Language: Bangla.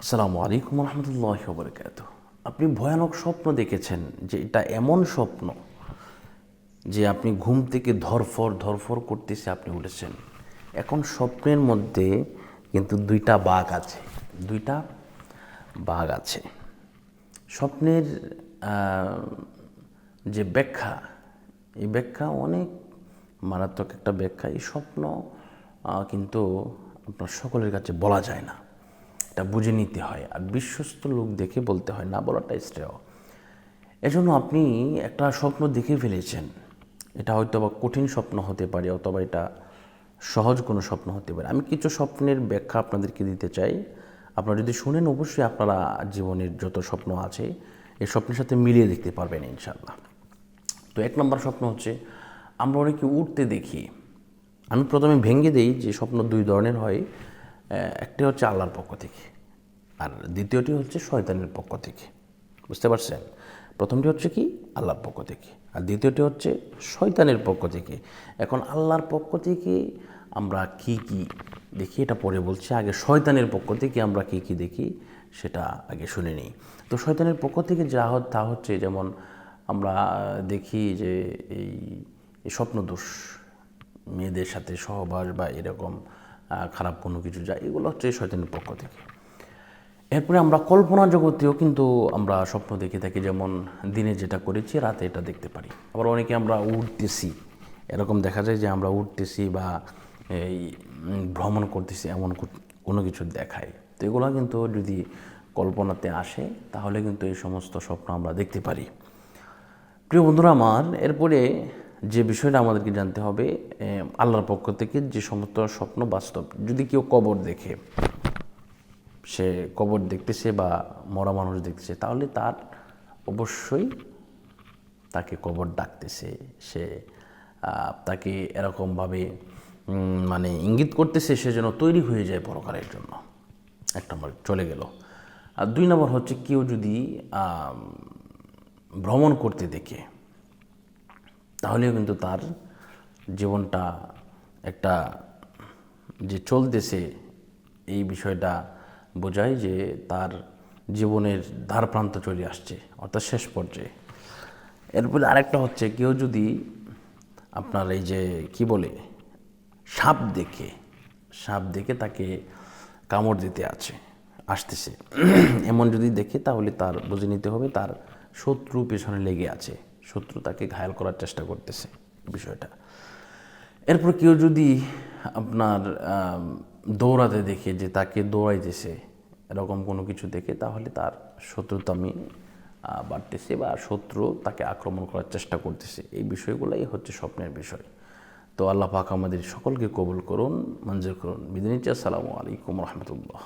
আসসালামু আলাইকুম রহমতুল্লাহি ওয়া বারাকাতুহু। আপনি ভয়ানক স্বপ্ন দেখেছেন, যে এটা এমন স্বপ্ন যে আপনি ঘুম থেকে ধরফর ধরফর করতেছে, আপনি উঠেছেন। এখন স্বপ্নের মধ্যে কিন্তু দুইটা বাঘ আছে, দুইটা বাঘ আছে। স্বপ্নের আহ, যে ব্যাখ্যা, এই ব্যাখ্যা অনেক মারাত্মক একটা ব্যাখ্যা। এই স্বপ্ন কিন্তু আপনার সকলের কাছে বলা যায় না, এটা বুঝে নিতে হয়, আর বিশ্বস্ত লোক দেখে বলতে হয়, না বলাটাই শ্রেয়। এজন্য আপনি একটা স্বপ্ন দেখে ফেলেছেন, এটা হয়তো বা কঠিন স্বপ্ন হতে পারে, অথবা এটা সহজ কোনো স্বপ্ন হতে পারে। আমি কিছু স্বপ্নের ব্যাখ্যা আপনাদেরকে দিতে চাই। আপনারা যদি শুনেন, অবশ্যই আপনারা জীবনের যত স্বপ্ন আছে এই স্বপ্নের সাথে মিলিয়ে দেখতে পারবেন ইনশাল্লাহ। তো এক নম্বর স্বপ্ন হচ্ছে, আমরা অনেকে উঠতে দেখি। আমি প্রথমে ভেঙে দিই যে স্বপ্ন দুই ধরনের হয়। একটি হচ্ছে আল্লাহর পক্ষ থেকে, আর দ্বিতীয়টি হচ্ছে শয়তানের পক্ষ থেকে। বুঝতে পারছেন? প্রথমটি হচ্ছে কি, আল্লাহর পক্ষ থেকে, আর দ্বিতীয়টি হচ্ছে শয়তানের পক্ষ থেকে। এখন আল্লাহর পক্ষ থেকে আমরা কি কি দেখি এটা পরে বলছি, আগে শয়তানের পক্ষ থেকে আমরা কি কি দেখি সেটা আগে শুনে নিই। তো শয়তানের পক্ষ থেকে যা তা হচ্ছে, যেমন আমরা দেখি যে এই স্বপ্নদোষ, মেয়েদের সাথে সহবাস বা এরকম খারাপ কোনো কিছু যায়, এগুলো হচ্ছে শয়তানের পক্ষ থেকে। এরপরে আমরা কল্পনা জগতেও কিন্তু আমরা স্বপ্ন দেখে থাকি, যেমন দিনে যেটা করেছি রাতে এটা দেখতে পারি। আবার অনেকে আমরা উঠতেছি, এরকম দেখা যায় যে আমরা উঠতেছি বা এই ভ্রমণ করতেছি, এমন কোনো কিছু দেখায়। তো এগুলো কিন্তু যদি কল্পনাতে আসে, তাহলে কিন্তু এই সমস্ত স্বপ্ন আমরা দেখতে পারি। প্রিয় বন্ধুরা আমার, এরপরে যে বিষয়টা আমাদেরকে জানতে হবে, আল্লাহর পক্ষ থেকে যে সমস্ত স্বপ্ন বাস্তব। যদি কেউ কবর দেখে, সে কবর দেখতেছে বা মরা মানুষ দেখতেছে, তাহলে তার অবশ্যই তাকে কবর ডাকতেছে, সে তাকে এরকমভাবে মানে ইঙ্গিত করতেছে, সে যেন তৈরি হয়ে যায় পরকালের জন্য। এক নম্বর চলে গেল। আর দুই নম্বর হচ্ছে, কেউ যদি ভ্রমণ করতে দেখে, তাহলেও কিন্তু তার জীবনটা একটা যে চলতেছে, এই বিষয়টা বোঝায় যে তার জীবনের দ্বার প্রান্ত চলে আসছে, অর্থাৎ শেষ পর্যায়ে। এরপরে আরেকটা হচ্ছে, কেউ যদি আপনার এই যে কি বলে, সাপ দেখে, সাপ দেখে তাকে কামড় দিতে আসতেছে, এমন যদি দেখে, তাহলে তার বুঝে নিতে হবে তার শত্রু পেছনে লেগে আছে, শত্রু তাকে ঘায়াল করার চেষ্টা করতেছে বিষয়টা। এরপর কেউ যদি আপনার দৌড়াতে দেখে, যে তাকে দৌড়াইতেছে, এরকম কোনো কিছু দেখে, তাহলে তার শত্রুতামি বাড়তেছে বা শত্রু তাকে আক্রমণ করার চেষ্টা করতেছে। এই বিষয়গুলোই হচ্ছে স্বপ্নের বিষয়। তো আল্লাহ পাক আমাদের সকলকে কবুল করুন, মঞ্জুর করুন। বিদায় নিচ্ছি। আসসালামু আলাইকুম রহমতুল্লাহ।